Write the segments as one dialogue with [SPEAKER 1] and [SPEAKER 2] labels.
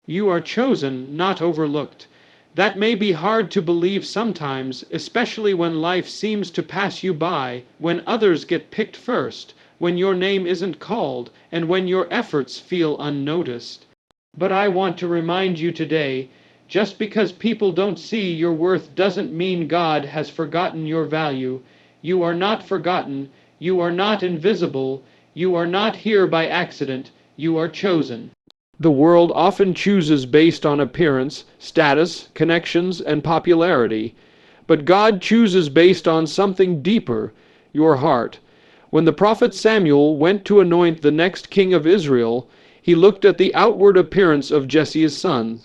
[SPEAKER 1] You are chosen, not overlooked. That may be hard to believe sometimes, especially when life seems to pass you by, when others get picked first, when your name isn't called, and when your efforts feel unnoticed. But I want to remind you today, just because people don't see your worth doesn't mean God has forgotten your value. You are not forgotten. You are not invisible. You are not here by accident. You are chosen. The world often chooses based on appearance, status, connections, and popularity. But God chooses based on something deeper, your heart. When the prophet Samuel went to anoint the next king of Israel, he looked at the outward appearance of Jesse's son.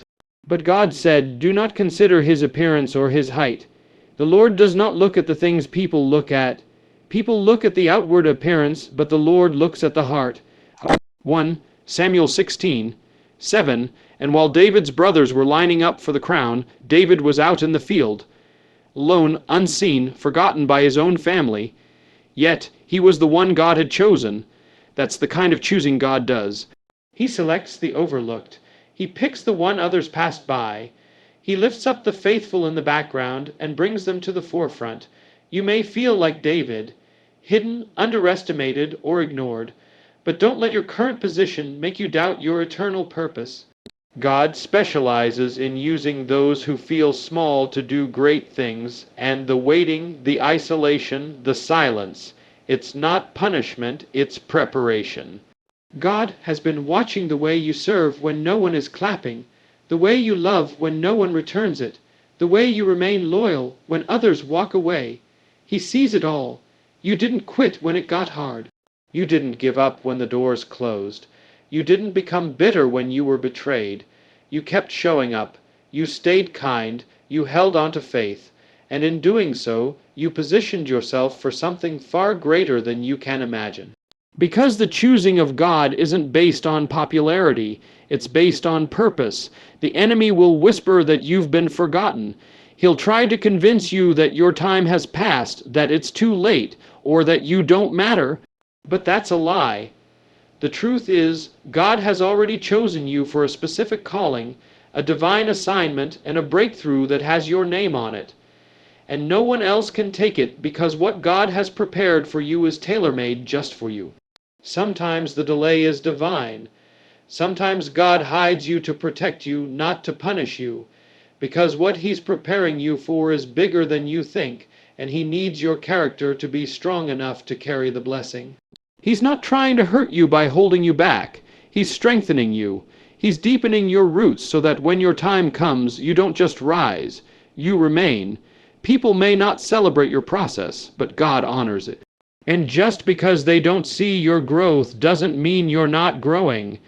[SPEAKER 1] But God said, "Do not consider his appearance or his height." The Lord does not look at the things people look at. People look at the outward appearance, but the Lord looks at the heart. 1 Samuel 16:7. And while David's brothers were lining up for the crown, David was out in the field, alone, unseen, forgotten by his own family. Yet he was the one God had chosen. That's the kind of choosing God does. He selects the overlooked. He picks the one others passed by. He lifts up the faithful in the background and brings them to the forefront. You may feel like David, hidden, underestimated, or ignored. But don't let your current position make you doubt your eternal purpose. God specializes in using those who feel small to do great things, and the waiting, the isolation, the silence. It's not punishment, it's preparation. God has been watching the way you serve when no one is clapping, the way you love when no one returns it, the way you remain loyal when others walk away. He sees it all. You didn't quit when it got hard. You didn't give up when the doors closed. You didn't become bitter when you were betrayed. You kept showing up. You stayed kind. You held on to faith. And in doing so, you positioned yourself for something far greater than you can imagine. Because the choosing of God isn't based on popularity, it's based on purpose. The enemy will whisper that you've been forgotten. He'll try to convince you that your time has passed, that it's too late, or that you don't matter. But that's a lie. The truth is, God has already chosen you for a specific calling, a divine assignment, and a breakthrough that has your name on it. And no one else can take it because what God has prepared for you is tailor-made just for you. Sometimes the delay is divine. Sometimes God hides you to protect you, not to punish you, because what He's preparing you for is bigger than you think, and He needs your character to be strong enough to carry the blessing. He's not trying to hurt you by holding you back. He's strengthening you. He's deepening your roots so that when your time comes, you don't just rise, you remain. People may not celebrate your process, but God honors it. And just because they don't see your growth doesn't mean you're not growing.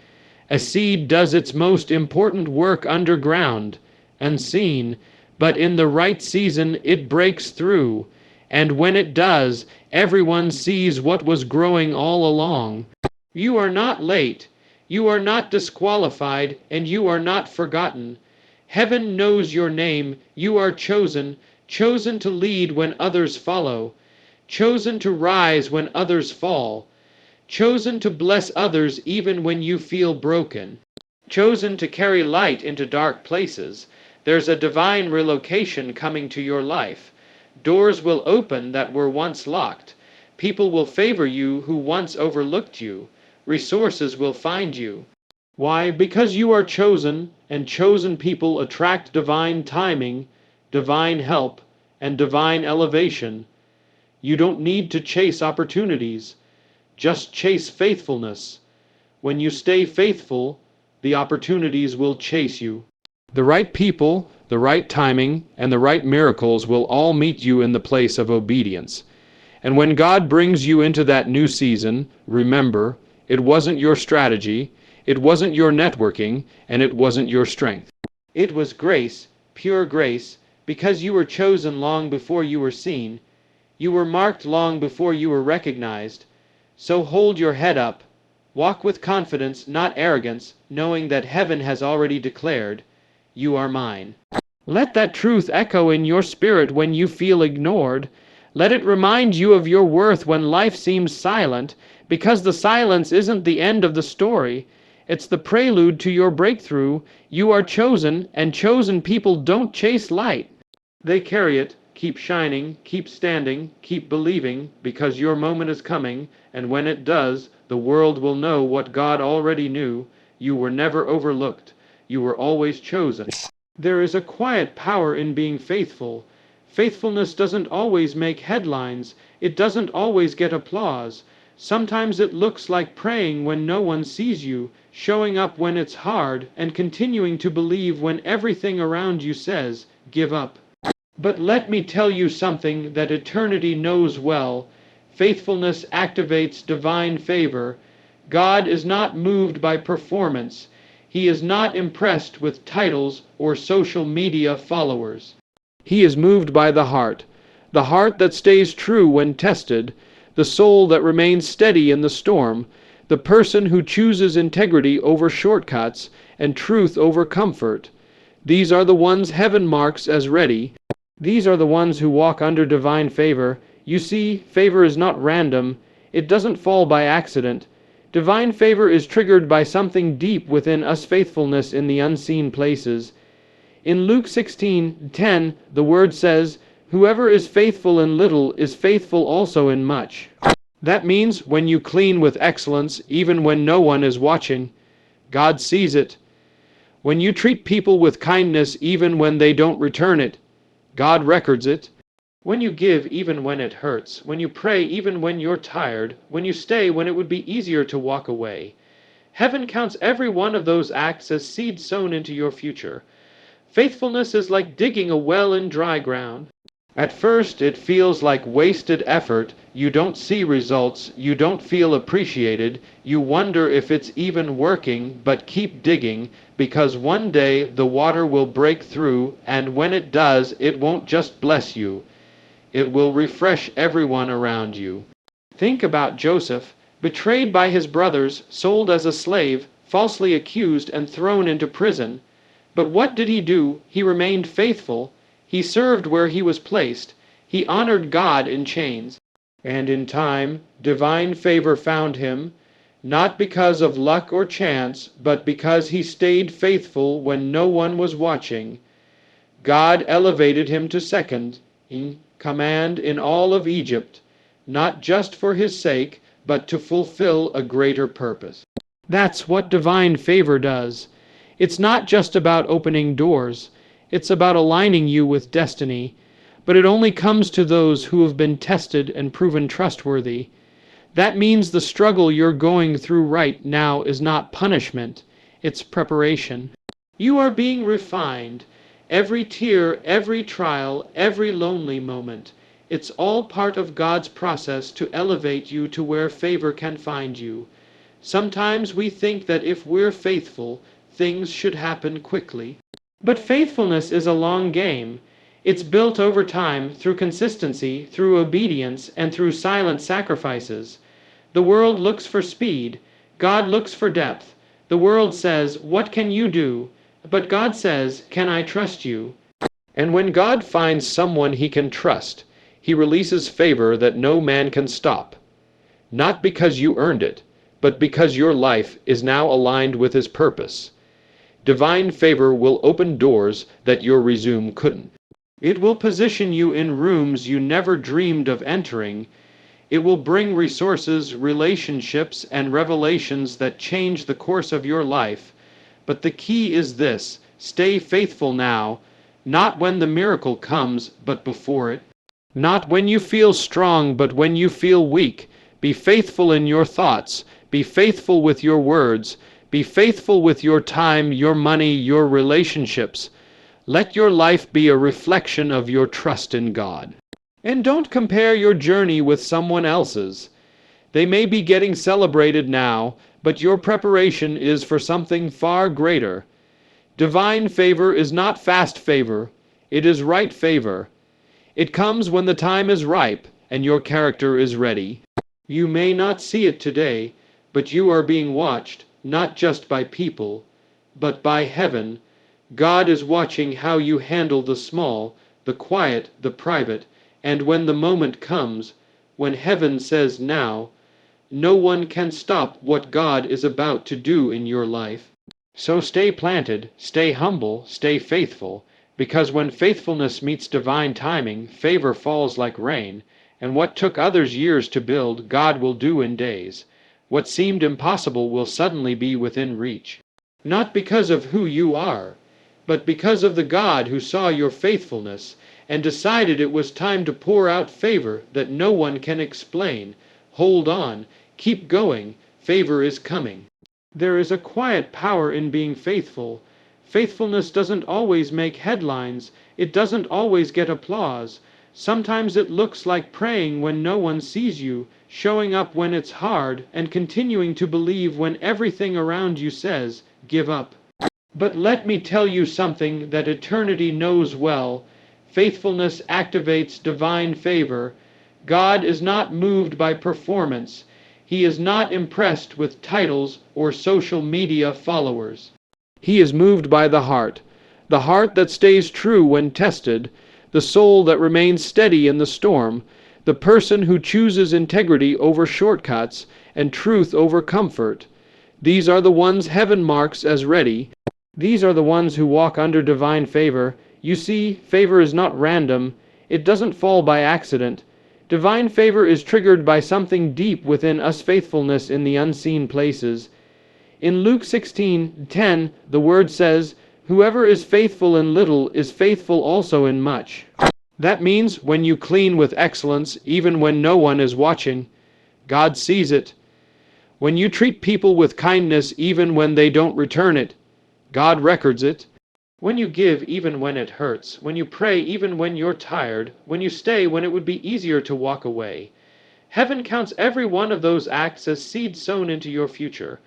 [SPEAKER 1] A seed does its most important work underground, unseen, but in the right season it breaks through. And when it does, everyone sees what was growing all along. You are not late. You are not disqualified, and you are not forgotten. Heaven knows your name. You are chosen, chosen to lead when others follow, chosen to rise when others fall, chosen to bless others even when you feel broken, chosen to carry light into dark places. There's a divine relocation coming to your life. Doors will open that were once locked. People will favor you who once overlooked you. Resources will find you. Why? Because you are chosen, and chosen people attract divine timing, divine help, and divine elevation. You don't need to chase opportunities. Just chase faithfulness. When you stay faithful, the opportunities will chase you. The right people, the right timing, and the right miracles will all meet you in the place of obedience. And when God brings you into that new season, remember, it wasn't your strategy, it wasn't your networking, and it wasn't your strength. It was grace, pure grace, because you were chosen long before you were seen. You were marked long before you were recognized. So hold your head up. Walk with confidence, not arrogance, knowing that heaven has already declared, "You are mine." Let that truth echo in your spirit when you feel ignored. Let it remind you of your worth when life seems silent, because the silence isn't the end of the story. It's the prelude to your breakthrough. You are chosen, and chosen people don't chase light. They carry it. Keep shining, keep standing, keep believing, because your moment is coming, and when it does, the world will know what God already knew. You were never overlooked. You were always chosen. There is a quiet power in being faithful. Faithfulness doesn't always make headlines. It doesn't always get applause. Sometimes it looks like praying when no one sees you, showing up when it's hard, and continuing to believe when everything around you says, give up. But let me tell you something that eternity knows well. Faithfulness activates divine favor. God is not moved by performance. He is not impressed with titles or social media followers. He is moved by the heart that stays true when tested, the soul that remains steady in the storm, the person who chooses integrity over shortcuts and truth over comfort. These are the ones heaven marks as ready. These are the ones who walk under divine favor. You see, favor is not random. It doesn't fall by accident. Divine favor is triggered by something deep within us, faithfulness in the unseen places. In Luke 16:10, the word says, "Whoever is faithful in little is faithful also in much." That means when you clean with excellence, even when no one is watching, God sees it. When you treat people with kindness, even when they don't return it, God records it. When you give even when it hurts, when you pray even when you're tired, when you stay when it would be easier to walk away, heaven counts every one of those acts as seed sown into your future. Faithfulness is like digging a well in dry ground. At first it feels like wasted effort. You don't see results, you don't feel appreciated, you wonder if it's even working, but keep digging, because one day the water will break through, and when it does, it won't just bless you. It will refresh everyone around you. Think about Joseph, betrayed by his brothers, sold as a slave, falsely accused and thrown into prison. But what did he do? He remained faithful. He served where he was placed. He honored God in chains. And in time, divine favor found him, not because of luck or chance, but because he stayed faithful when no one was watching. God elevated him to second in command in all of Egypt, not just for his sake, but to fulfill a greater purpose. That's what divine favor does. It's not just about opening doors. It's about aligning you with destiny. But it only comes to those who have been tested and proven trustworthy. That means the struggle you're going through right now is not punishment. It's preparation. You are being refined. Every tear, every trial, every lonely moment. It's all part of God's process to elevate you to where favor can find you. Sometimes we think that if we're faithful, things should happen quickly. But faithfulness is a long game. It's built over time through consistency, through obedience, and through silent sacrifices. The world looks for speed. God looks for depth. The world says, "What can you do?" But God says, "Can I trust you?" And when God finds someone he can trust, he releases favor that no man can stop. Not because you earned it, but because your life is now aligned with his purpose. Divine favor will open doors that your resume couldn't. It will position you in rooms you never dreamed of entering. It will bring resources, relationships, and revelations that change the course of your life. But the key is this: stay faithful now, not when the miracle comes, but before it. Not when you feel strong, but when you feel weak. Be faithful in your thoughts. Be faithful with your words. Be faithful with your time, your money, your relationships. Let your life be a reflection of your trust in God. And don't compare your journey with someone else's. They may be getting celebrated now, but your preparation is for something far greater. Divine favor is not fast favor, it is right favor. It comes when the time is ripe and your character is ready. You may not see it today, but you are being watched, not just by people, but by heaven. God is watching how you handle the small, the quiet, the private, and when the moment comes, when heaven says now, no one can stop what God is about to do in your life. So stay planted, stay humble, stay faithful, because when faithfulness meets divine timing, favor falls like rain, and what took others years to build, God will do in days. What seemed impossible will suddenly be within reach. Not because of who you are, but because of the God who saw your faithfulness and decided it was time to pour out favor that no one can explain. Hold on, keep going, favor is coming. There is a quiet power in being faithful. Faithfulness doesn't always make headlines, it doesn't always get applause. Sometimes it looks like praying when no one sees you, showing up when it's hard, and continuing to believe when everything around you says, give up. But let me tell you something that eternity knows well. Faithfulness activates divine favor. God is not moved by performance. He is not impressed with titles or social media followers. He is moved by the heart that stays true when tested, the soul that remains steady in the storm, the person who chooses integrity over shortcuts and truth over comfort. These are the ones heaven marks as ready. These are the ones who walk under divine favor. You see, favor is not random. It doesn't fall by accident. Divine favor is triggered by something deep within us, faithfulness in the unseen places. In Luke 16:10, the word says, "Whoever is faithful in little is faithful also in much." That means when you clean with excellence, even when no one is watching, God sees it. When you treat people with kindness, even when they don't return it, God records it. When you give even when it hurts, when you pray even when you're tired, when you stay when it would be easier to walk away, heaven counts every one of those acts as seed sown into your future.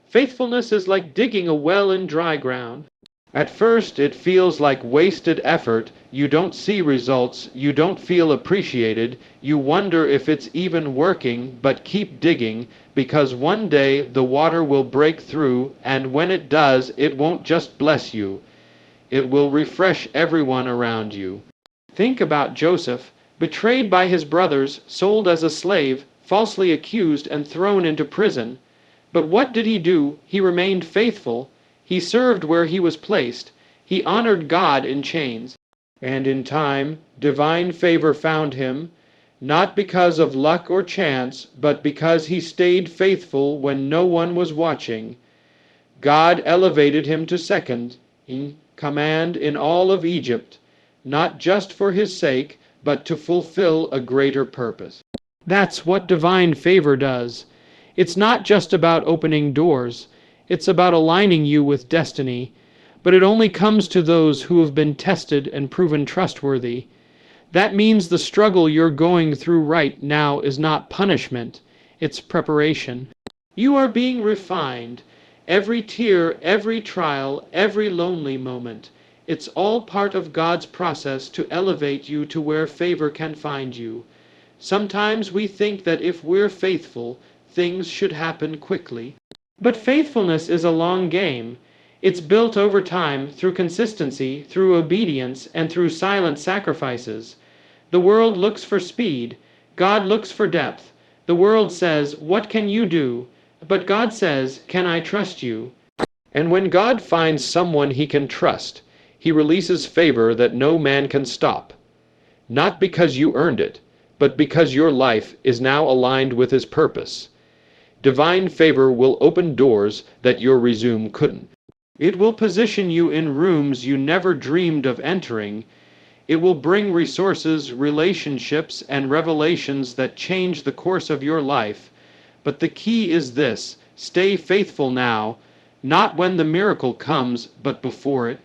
[SPEAKER 1] Faithfulness is like digging a well in dry ground. At first it feels like wasted effort, you don't see results, you don't feel appreciated, you wonder if it's even working, but keep digging, because one day the water will break through, and when it does, it won't just bless you. It will refresh everyone around you. Think about Joseph, betrayed by his brothers, sold as a slave, falsely accused and thrown into prison. But what did he do? He remained faithful. He served where he was placed. He honored God in chains. And in time, divine favor found him, not because of luck or chance, but because he stayed faithful when no one was watching. God elevated him to second in command in all of Egypt, not just for his sake, but to fulfill a greater purpose. That's what divine favor does. It's not just about opening doors. It's about aligning you with destiny. But it only comes to those who have been tested and proven trustworthy. That means the struggle you're going through right now is not punishment. It's preparation. You are being refined. Every tear, every trial, every lonely moment. It's all part of God's process to elevate you to where favor can find you. Sometimes we think that if we're faithful, things should happen quickly. But faithfulness is a long game. It's built over time through consistency, through obedience, and through silent sacrifices. The world looks for speed. God looks for depth. The world says, "What can you do?" But God says, "Can I trust you?" And when God finds someone he can trust, he releases favor that no man can stop. Not because you earned it, but because your life is now aligned with his purpose. Divine favor will open doors that your resume couldn't. It will position you in rooms you never dreamed of entering. It will bring resources, relationships, and revelations that change the course of your life. But the key is this: stay faithful now, not when the miracle comes, but before it.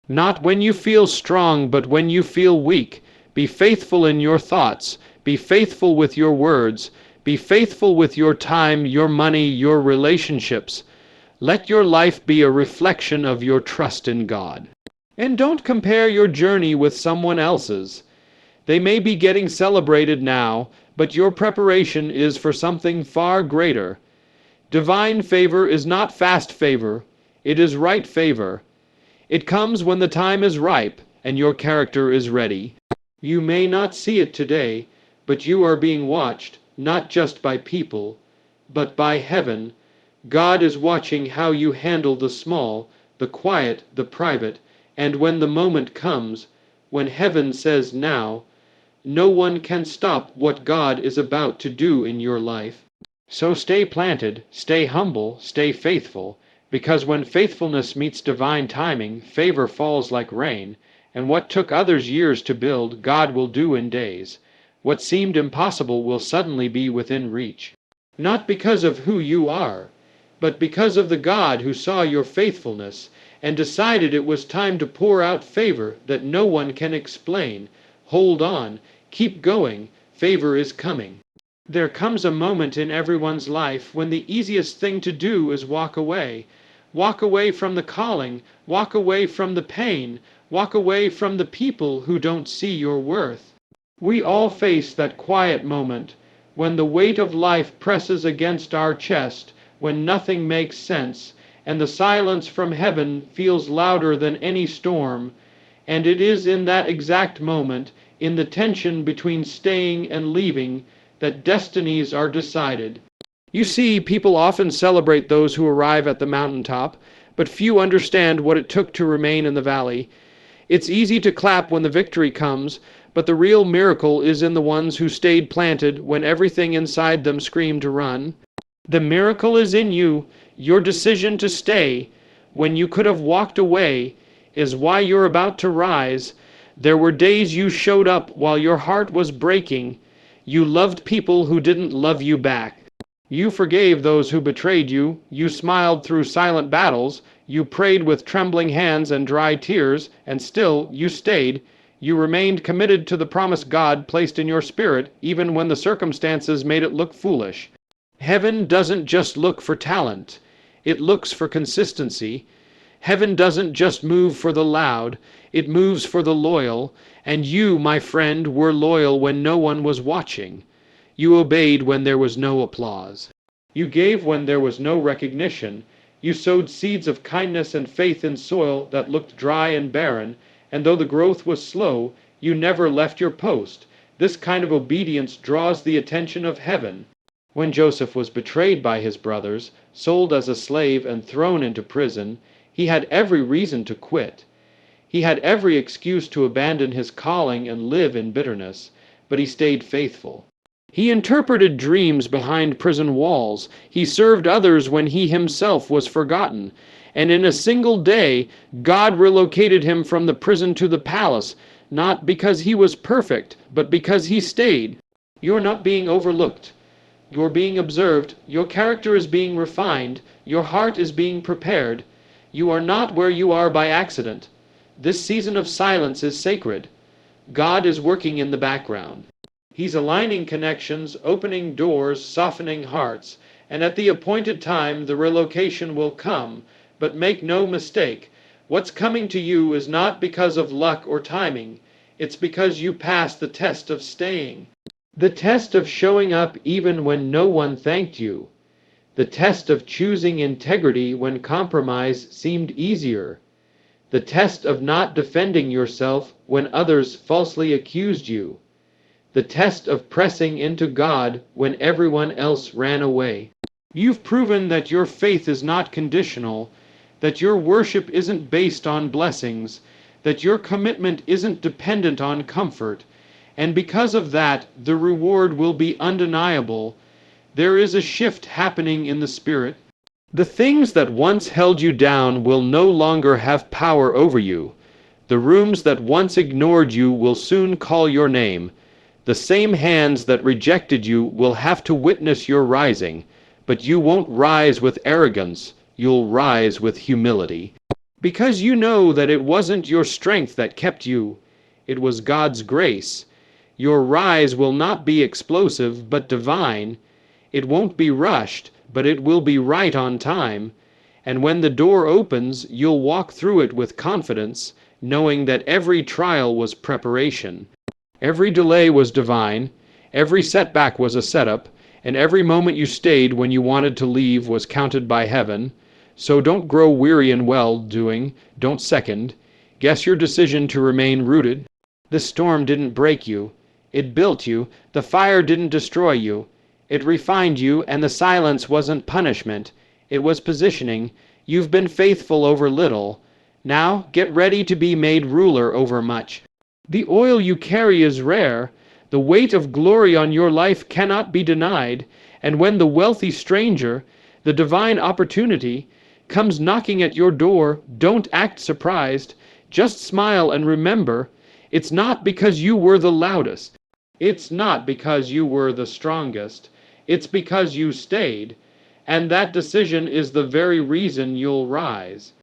[SPEAKER 1] Not when you feel strong, but when you feel weak. Be faithful in your thoughts. Be faithful with your words. Be faithful with your time, your money, your relationships. Let your life be a reflection of your trust in God. And don't compare your journey with someone else's. They may be getting celebrated now, but your preparation is for something far greater. Divine favor is not fast favor, it is right favor. It comes when the time is ripe and your character is ready. You may not see it today, but you are being watched, not just by people, but by heaven. God is watching how you handle the small, the quiet, the private, and when the moment comes, when heaven says now, no one can stop what God is about to do in your life. So stay planted, stay humble, stay faithful, because when faithfulness meets divine timing, favor falls like rain, and what took others years to build, God will do in days. What seemed impossible will suddenly be within reach. Not because of who you are, but because of the God who saw your faithfulness and decided it was time to pour out favor that no one can explain. Hold on, keep going, favor is coming. There comes a moment in everyone's life when the easiest thing to do is walk away. Walk away from the calling, walk away from the pain, walk away from the people who don't see your worth. We all face that quiet moment when the weight of life presses against our chest, when nothing makes sense, and the silence from heaven feels louder than any storm. And it is in that exact moment, in the tension between staying and leaving, that destinies are decided. You see, people often celebrate those who arrive at the mountaintop, but few understand what it took to remain in the valley. It's easy to clap when the victory comes, but the real miracle is in the ones who stayed planted when everything inside them screamed to run. The miracle is in you. Your decision to stay when you could have walked away is why you're about to rise. There were days you showed up while your heart was breaking. You loved people who didn't love you back. You forgave those who betrayed you. You smiled through silent battles. You prayed with trembling hands and dry tears, and still you stayed. You remained committed to the promise God placed in your spirit, even when the circumstances made it look foolish. Heaven doesn't just look for talent. It looks for consistency. Heaven doesn't just move for the loud. It moves for the loyal. And you, my friend, were loyal when no one was watching. You obeyed when there was no applause. You gave when there was no recognition. You sowed seeds of kindness and faith in soil that looked dry and barren, and though the growth was slow, you never left your post. This kind of obedience draws the attention of heaven. When Joseph was betrayed by his brothers, sold as a slave and thrown into prison, he had every reason to quit. He had every excuse to abandon his calling and live in bitterness, but he stayed faithful. He interpreted dreams behind prison walls. He served others when he himself was forgotten. And in a single day, God relocated him from the prison to the palace, not because he was perfect, but because he stayed. You're not being overlooked. You're being observed. Your character is being refined. Your heart is being prepared. You are not where you are by accident. This season of silence is sacred. God is working in the background. He's aligning connections, opening doors, softening hearts, and at the appointed time the relocation will come. But make no mistake, what's coming to you is not because of luck or timing. It's because you passed the test of staying. The test of showing up even when no one thanked you. The test of choosing integrity when compromise seemed easier. The test of not defending yourself when others falsely accused you. The test of pressing into God when everyone else ran away. You've proven that your faith is not conditional, that your worship isn't based on blessings, that your commitment isn't dependent on comfort, and because of that, the reward will be undeniable. There is a shift happening in the spirit. The things that once held you down will no longer have power over you. The rooms that once ignored you will soon call your name. The same hands that rejected you will have to witness your rising, but you won't rise with arrogance, you'll rise with humility. Because you know that it wasn't your strength that kept you, it was God's grace. Your rise will not be explosive, but divine. It won't be rushed, but it will be right on time. And when the door opens, you'll walk through it with confidence, knowing that every trial was preparation. Every delay was divine, every setback was a setup, and every moment you stayed when you wanted to leave was counted by heaven. So don't grow weary in well-doing, don't second. Guess your decision to remain rooted. The storm didn't break you, it built you. The fire didn't destroy you, It refined you, and the silence wasn't punishment. It was positioning. You've been faithful over little. Now get ready to be made ruler over much. The oil you carry is rare. The weight of glory on your life cannot be denied. And when the wealthy stranger, the divine opportunity, comes knocking at your door, don't act surprised. Just smile and remember, it's not because you were the loudest. It's not because you were the strongest. It's because you stayed. And that decision is the very reason you'll rise.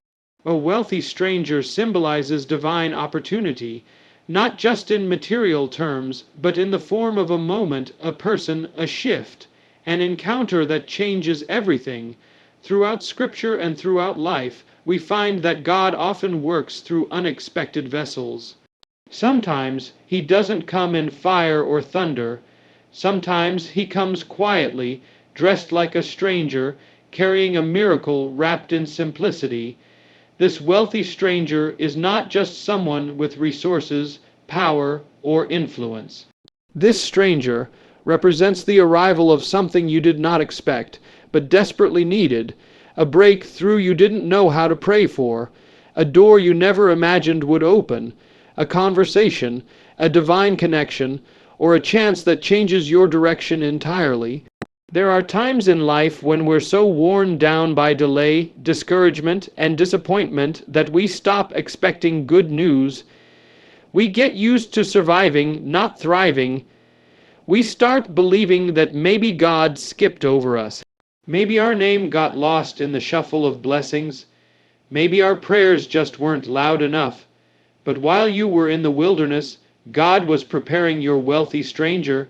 [SPEAKER 1] A wealthy stranger symbolizes divine opportunity, not just in material terms, but in the form of a moment, a person, a shift, an encounter that changes everything. Throughout Scripture and throughout life, we find that God often works through unexpected vessels. Sometimes He doesn't come in fire or thunder. Sometimes He comes quietly, dressed like a stranger, carrying a miracle wrapped in simplicity. This wealthy stranger is not just someone with resources, power, or influence. This stranger represents the arrival of something you did not expect, but desperately needed, a breakthrough you didn't know how to pray for, a door you never imagined would open, a conversation, a divine connection, or a chance that changes your direction entirely. There are times in life when we're so worn down by delay, discouragement, and disappointment that we stop expecting good news. We get used to surviving, not thriving. We start believing that maybe God skipped over us. Maybe our name got lost in the shuffle of blessings. Maybe our prayers just weren't loud enough. But while you were in the wilderness, God was preparing your wealthy stranger,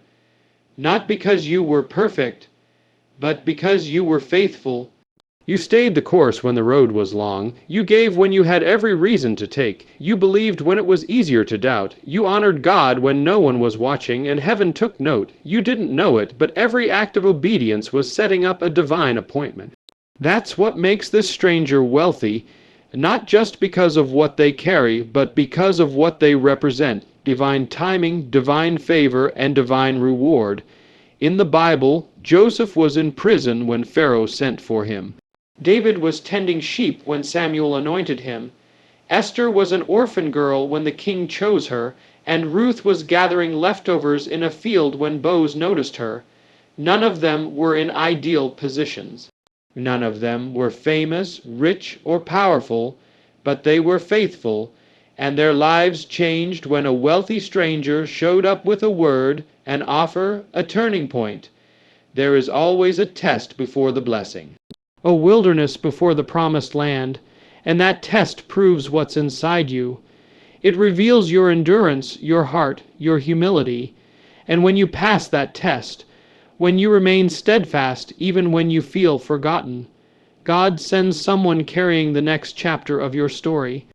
[SPEAKER 1] not because you were perfect, but because you were faithful. You stayed the course when the road was long. You gave when you had every reason to take. You believed when it was easier to doubt. You honored God when no one was watching, and heaven took note. You didn't know it, but every act of obedience was setting up a divine appointment. That's what makes this stranger wealthy, not just because of what they carry, but because of what they represent. Divine timing, divine favor, and divine reward. In the Bible, Joseph was in prison when Pharaoh sent for him. David was tending sheep when Samuel anointed him. Esther was an orphan girl when the king chose her, and Ruth was gathering leftovers in a field when Boaz noticed her. None of them were in ideal positions. None of them were famous, rich, or powerful, but they were faithful, and their lives changed when a wealthy stranger showed up with a word, an offer, a turning point. There is always a test before the blessing. A wilderness before the promised land, and that test proves what's inside you. It reveals your endurance, your heart, your humility. And when you pass that test, when you remain steadfast even when you feel forgotten, God sends someone carrying the next chapter of your story.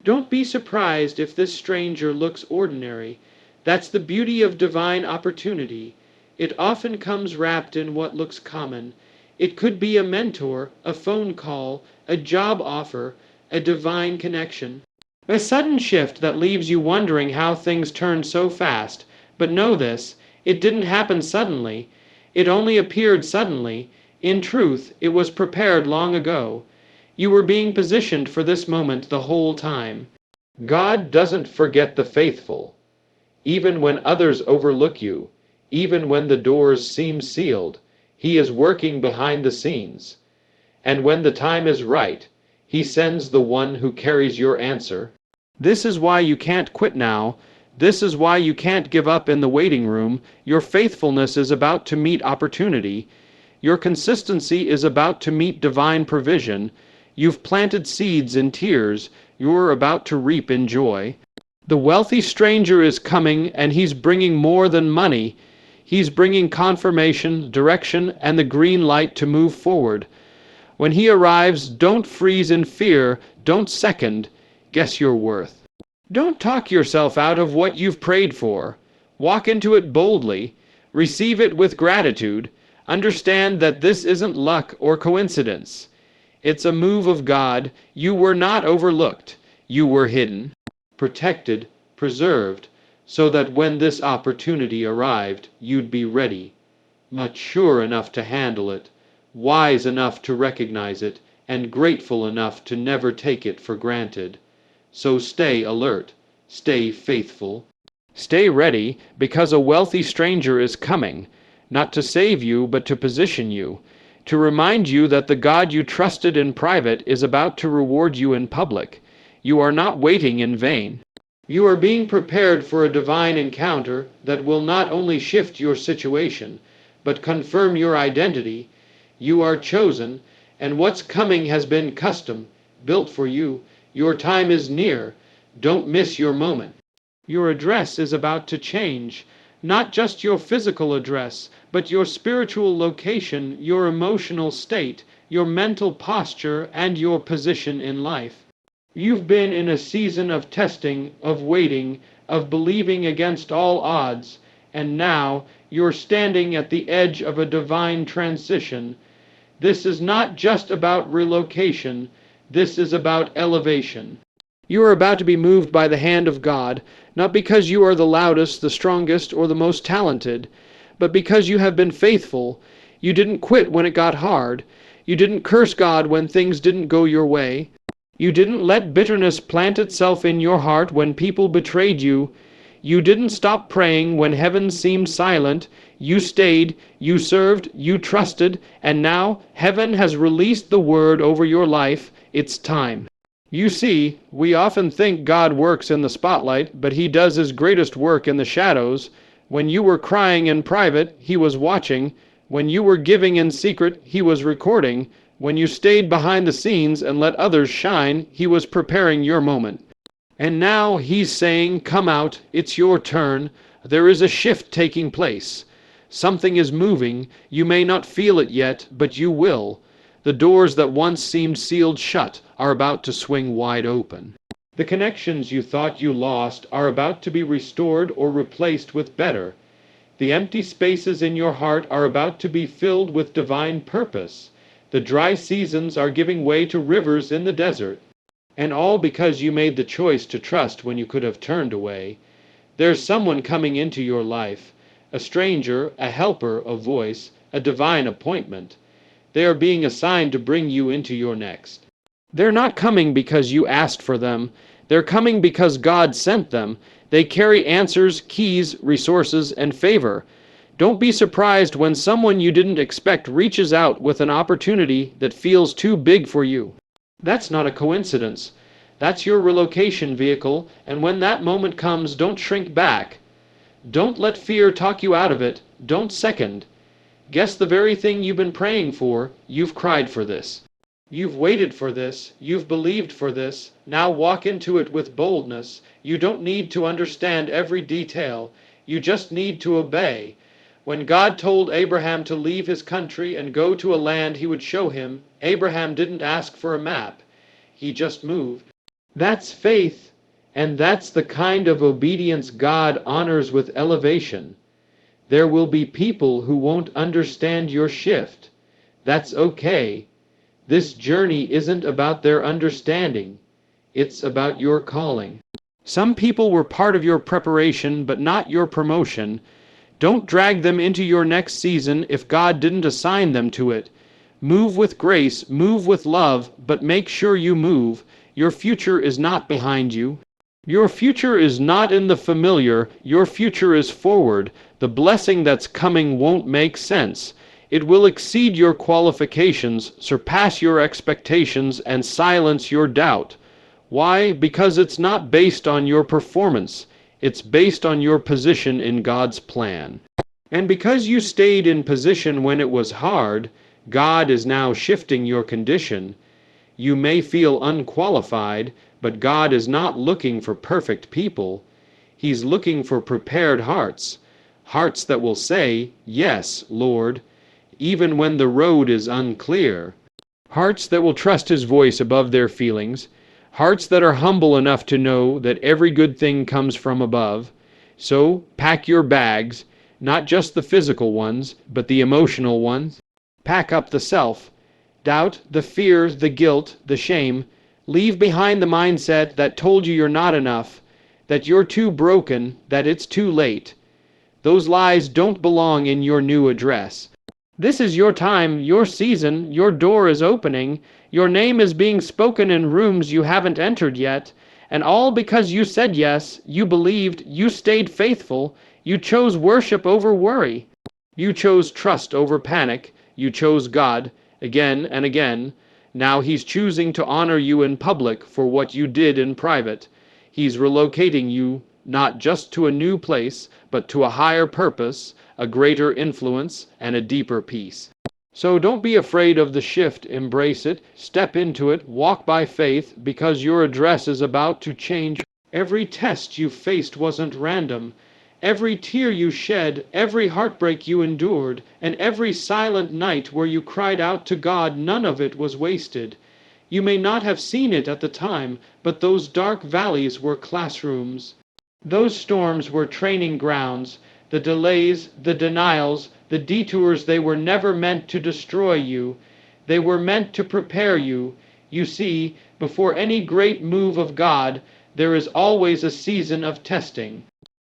[SPEAKER 1] Don't be surprised if this stranger looks ordinary. That's the beauty of divine opportunity. It often comes wrapped in what looks common. It could be a mentor, a phone call, a job offer, a divine connection. A sudden shift that leaves you wondering how things turned so fast. But know this, it didn't happen suddenly. It only appeared suddenly. In truth, it was prepared long ago. You were being positioned for this moment the whole time. God doesn't forget the faithful. Even when others overlook you, even when the doors seem sealed, He is working behind the scenes. And when the time is right, He sends the one who carries your answer. This is why you can't quit now. This is why you can't give up in the waiting room. Your faithfulness is about to meet opportunity. Your consistency is about to meet divine provision. You've planted seeds in tears. You're about to reap in joy. The wealthy stranger is coming, and he's bringing more than money. He's bringing confirmation, direction, and the green light to move forward. When he arrives, don't freeze in fear. Don't second. Guess your worth. Don't talk yourself out of what you've prayed for. Walk into it boldly. Receive it with gratitude. Understand that this isn't luck or coincidence. It's a move of God. You were not overlooked. You were hidden, protected, preserved, so that when this opportunity arrived, you'd be ready. mature enough to handle it, wise enough to recognize it, and grateful enough to never take it for granted. So stay alert, stay faithful, stay ready, because a wealthy stranger is coming, not to save you, but to position you, to remind you that the God you trusted in private is about to reward you in public. You are not waiting in vain. You are being prepared for a divine encounter that will not only shift your situation, but confirm your identity. You are chosen, and what's coming has been custom, built for you. Your time is near. Don't miss your moment. Your address is about to change. Not just your physical address, but your spiritual location, your emotional state, your mental posture, and your position in life. You've been in a season of testing, of waiting, of believing against all odds, and now you're standing at the edge of a divine transition. This is not just about relocation, this is about elevation. You are about to be moved by the hand of God, not because you are the loudest, the strongest, or the most talented, but because you have been faithful. You didn't quit when it got hard. You didn't curse God when things didn't go your way. You didn't let bitterness plant itself in your heart when people betrayed you. You didn't stop praying when heaven seemed silent. You stayed, you served, you trusted, and now heaven has released the word over your life. It's time. You see, we often think God works in the spotlight, but he does his greatest work in the shadows. When you were crying in private, he was watching. When you were giving in secret, he was recording. When you stayed behind the scenes and let others shine, he was preparing your moment. And now he's saying, come out, it's your turn. There is a shift taking place. Something is moving. You may not feel it yet, but you will. The doors that once seemed sealed shut are about to swing wide open. The connections you thought you lost are about to be restored or replaced with better. The empty spaces in your heart are about to be filled with divine purpose. The dry seasons are giving way to rivers in the desert. And all because you made the choice to trust when you could have turned away. There's someone coming into your life, a stranger, a helper, a voice, a divine appointment. They are being assigned to bring you into your next. They're not coming because you asked for them. They're coming because God sent them. They carry answers, keys, resources, and favor. Don't be surprised when someone you didn't expect reaches out with an opportunity that feels too big for you. That's not a coincidence. That's your relocation vehicle, and when that moment comes, don't shrink back. Don't let fear talk you out of it. Don't second. Guess the very thing you've been praying for. You've cried for this. You've waited for this. You've believed for this. Now walk into it with boldness. You don't need to understand every detail. You just need to obey. When God told Abraham to leave his country and go to a land he would show him, Abraham didn't ask for a map. He just moved. That's faith, and that's the kind of obedience God honors with elevation. There will be people who won't understand your shift. That's okay. This journey isn't about their understanding. It's about your calling. Some people were part of your preparation, but not your promotion. Don't drag them into your next season if God didn't assign them to it. Move with grace, move with love, but make sure you move. Your future is not behind you. Your future is not in the familiar. Your future is forward. The blessing that's coming won't make sense. It will exceed your qualifications, surpass your expectations, and silence your doubt. Why? Because it's not based on your performance. It's based on your position in God's plan. And because you stayed in position when it was hard, God is now shifting your condition. You may feel unqualified, but God is not looking for perfect people. He's looking for prepared hearts, hearts that will say, "Yes, Lord," even when the road is unclear. Hearts that will trust His voice above their feelings. Hearts that are humble enough to know that every good thing comes from above. So, pack your bags, not just the physical ones, but the emotional ones. Pack up the self. Doubt, the fear, the guilt, the shame. Leave behind the mindset that told you you're not enough, that you're too broken, that it's too late. Those lies don't belong in your new address. This is your time, your season, your door is opening, your name is being spoken in rooms you haven't entered yet, and all because you said yes, you believed, you stayed faithful, you chose worship over worry. You chose trust over panic, you chose God, again and again. Now He's choosing to honor you in public for what you did in private. He's relocating you not just to a new place, but to a higher purpose, a greater influence, and a deeper peace. So don't be afraid of the shift, embrace it, step into it, walk by faith, because your address is about to change. Every test you faced wasn't random. Every tear you shed, every heartbreak you endured, and every silent night where you cried out to God, none of it was wasted. You may not have seen it at the time, but those dark valleys were classrooms. Those storms were training grounds. The delays, the denials, the detours, they were never meant to destroy you. They were meant to prepare you. You see, before any great move of God, there is always a season of testing.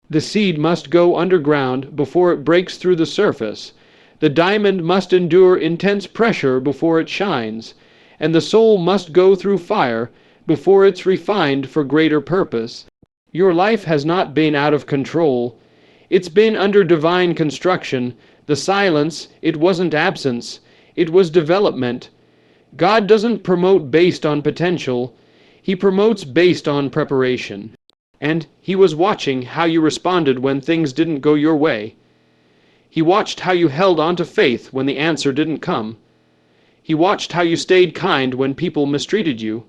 [SPEAKER 1] The seed must go underground before it breaks through the surface. The diamond must endure intense pressure before it shines. And the soul must go through fire before it's refined for greater purpose. Your life has not been out of control. It's been under divine construction. The silence, it wasn't absence. It was development. God doesn't promote based on potential. He promotes based on preparation. And He was watching how you responded when things didn't go your way. He watched how you held on to faith when the answer didn't come. He watched how you stayed kind when people mistreated you.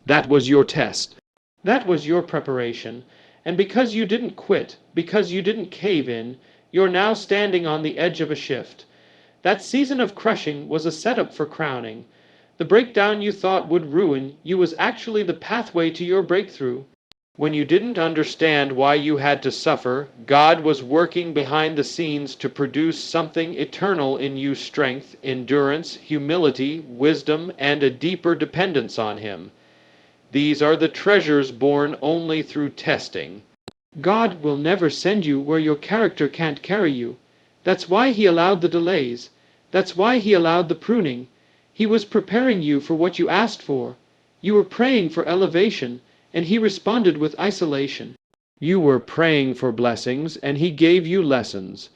[SPEAKER 1] That was your test. That was your preparation. And because you didn't quit, because you didn't cave in, you're now standing on the edge of a shift. That season of crushing was a setup for crowning. The breakdown you thought would ruin you was actually the pathway to your breakthrough. When you didn't understand why you had to suffer, God was working behind the scenes to produce something eternal in you: strength, endurance, humility, wisdom, and a deeper dependence on Him. These are the treasures born only through testing. God will never send you where your character can't carry you. That's why He allowed the delays. That's why He allowed the pruning. He was preparing you for what you asked for. You were praying for elevation, and He responded with isolation. You were praying for blessings, and He gave you lessons.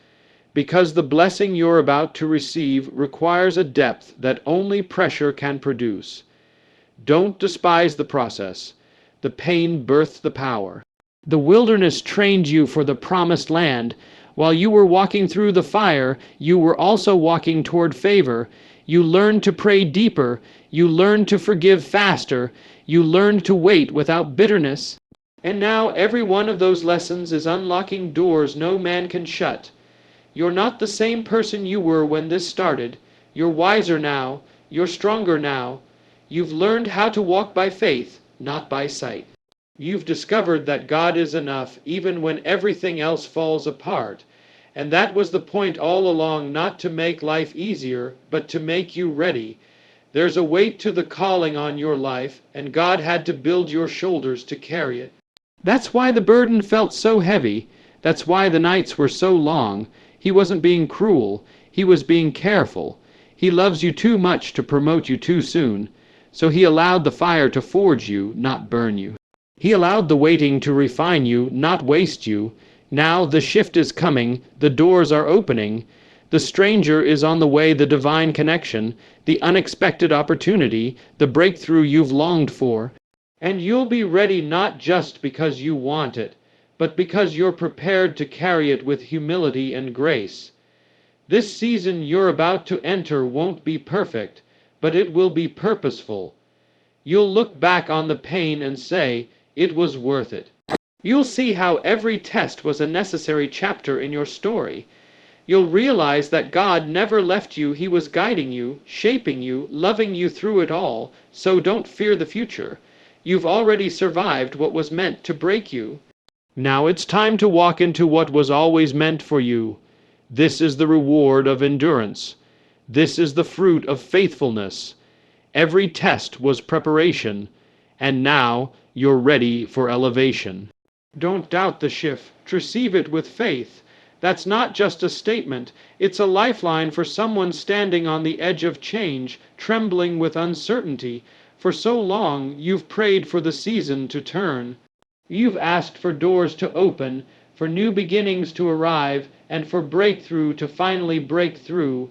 [SPEAKER 1] Because the blessing you're about to receive requires a depth that only pressure can produce. Don't despise the process. The pain birthed the power. The wilderness trained you for the promised land. While you were walking through the fire, you were also walking toward favor. You learned to pray deeper. You learned to forgive faster. You learned to wait without bitterness. And now every one of those lessons is unlocking doors no man can shut. You're not the same person you were when this started. You're wiser now. You're stronger now. You've learned how to walk by faith, not by sight. You've discovered that God is enough even when everything else falls apart. And that was the point all along, not to make life easier, but to make you ready. There's a weight to the calling on your life, and God had to build your shoulders to carry it. That's why the burden felt so heavy. That's why the nights were so long. He wasn't being cruel. He was being careful. He loves you too much to promote you too soon. So He allowed the fire to forge you, not burn you. He allowed the waiting to refine you, not waste you. Now the shift is coming, the doors are opening. The stranger is on the way, the divine connection, the unexpected opportunity, the breakthrough you've longed for. And you'll be ready not just because you want it, but because you're prepared to carry it with humility and grace. This season you're about to enter won't be perfect, but it will be purposeful. You'll look back on the pain and say, it was worth it. You'll see how every test was a necessary chapter in your story. You'll realize that God never left you. He was guiding you, shaping you, loving you through it all, so don't fear the future. You've already survived what was meant to break you. Now it's time to walk into what was always meant for you. This is the reward of endurance. This is the fruit of faithfulness. Every test was preparation, and now you're ready for elevation. Don't doubt the shift. Receive it with faith. That's not just a statement, it's a lifeline for someone standing on the edge of change, trembling with uncertainty. For so long, you've prayed for the season to turn. You've asked for doors to open, for new beginnings to arrive, and for breakthrough to finally break through.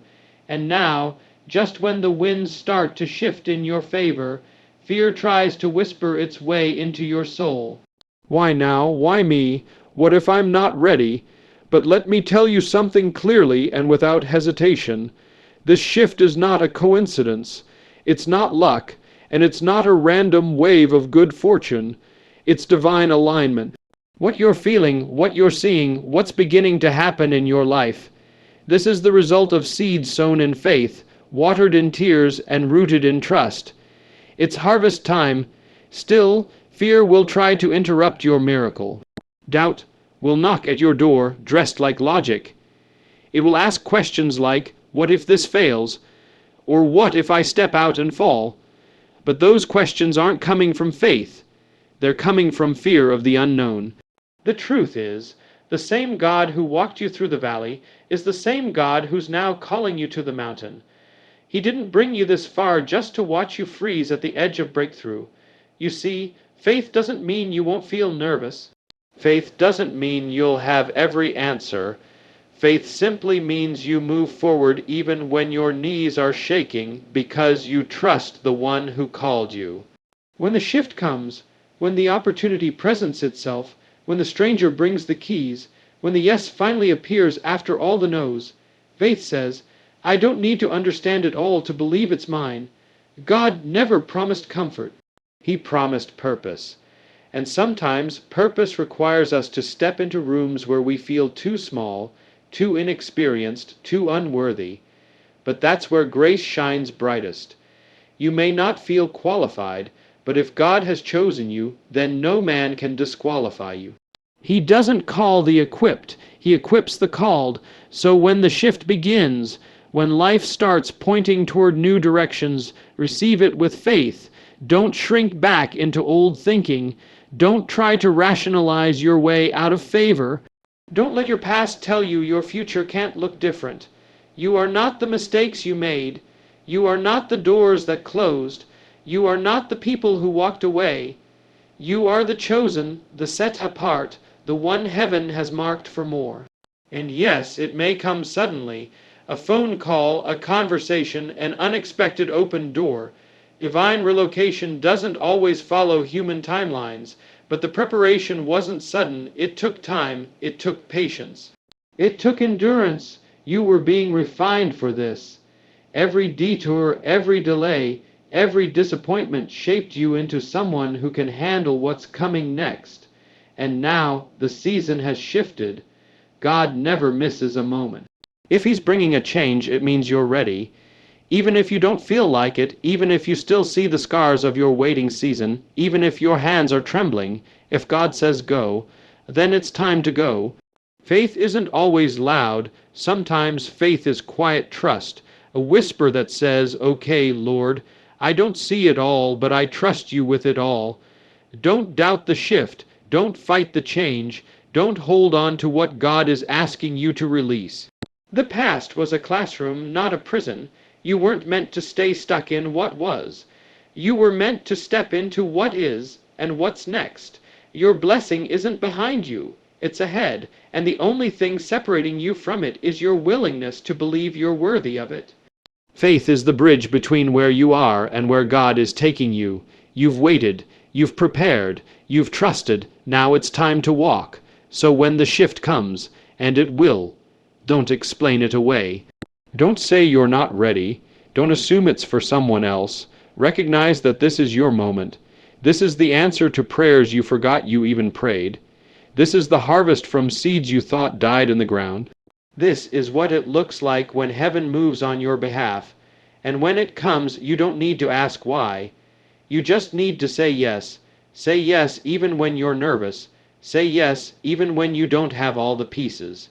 [SPEAKER 1] And now, just when the winds start to shift in your favor, fear tries to whisper its way into your soul. Why now? Why me? What if I'm not ready? But let me tell you something clearly and without hesitation. This shift is not a coincidence. It's not luck, and it's not a random wave of good fortune. It's divine alignment. What you're feeling, what you're seeing, what's beginning to happen in your life. This is the result of seeds sown in faith, watered in tears, and rooted in trust. It's harvest time. Still, fear will try to interrupt your miracle. Doubt will knock at your door, dressed like logic. It will ask questions like, what if this fails? Or what if I step out and fall? But those questions aren't coming from faith. They're coming from fear of the unknown. The truth is, the same God who walked you through the valley is the same God who's now calling you to the mountain. He didn't bring you this far just to watch you freeze at the edge of breakthrough. You see, faith doesn't mean you won't feel nervous. Faith doesn't mean you'll have every answer. Faith simply means you move forward even when your knees are shaking because you trust the one who called you. When the shift comes, when the opportunity presents itself, when the stranger brings the keys, when the yes finally appears after all the no's, faith says, I don't need to understand it all to believe it's mine. God never promised comfort. He promised purpose. And sometimes purpose requires us to step into rooms where we feel too small, too inexperienced, too unworthy. But that's where grace shines brightest. You may not feel qualified, but if God has chosen you, then no man can disqualify you. He doesn't call the equipped, he equips the called. So when the shift begins, when life starts pointing toward new directions, receive it with faith. Don't shrink back into old thinking. Don't try to rationalize your way out of favor. Don't let your past tell you your future can't look different. You are not the mistakes you made. You are not the doors that closed. You are not the people who walked away. You are the chosen, the set apart, the one heaven has marked for more. And yes, it may come suddenly. A phone call, a conversation, an unexpected open door. Divine relocation doesn't always follow human timelines, but the preparation wasn't sudden. It took time. It took patience. It took endurance. You were being refined for this. Every detour, every delay, every disappointment shaped you into someone who can handle what's coming next. And now the season has shifted. God never misses a moment. If He's bringing a change, it means you're ready. Even if you don't feel like it, even if you still see the scars of your waiting season, even if your hands are trembling, if God says go, then it's time to go. Faith isn't always loud. Sometimes faith is quiet trust, a whisper that says, okay, Lord, I don't see it all, but I trust you with it all. Don't doubt the shift. Don't fight the change. Don't hold on to what God is asking you to release. The past was a classroom, not a prison. You weren't meant to stay stuck in what was. You were meant to step into what is and what's next. Your blessing isn't behind you. It's ahead, and the only thing separating you from it is your willingness to believe you're worthy of it. Faith is the bridge between where you are and where God is taking you. You've waited, you've prepared, you've trusted, now it's time to walk. So when the shift comes, and it will, don't explain it away. Don't say you're not ready. Don't assume it's for someone else. Recognize that this is your moment. This is the answer to prayers you forgot you even prayed. This is the harvest from seeds you thought died in the ground. This is what it looks like when heaven moves on your behalf. And when it comes, you don't need to ask why. You just need to say yes. Say yes even when you're nervous. Say yes even when you don't have all the pieces.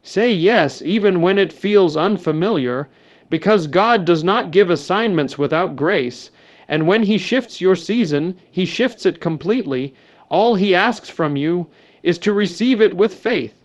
[SPEAKER 1] Say yes even when it feels unfamiliar, because God does not give assignments without grace. And when He shifts your season, He shifts it completely. All He asks from you is to receive it with faith.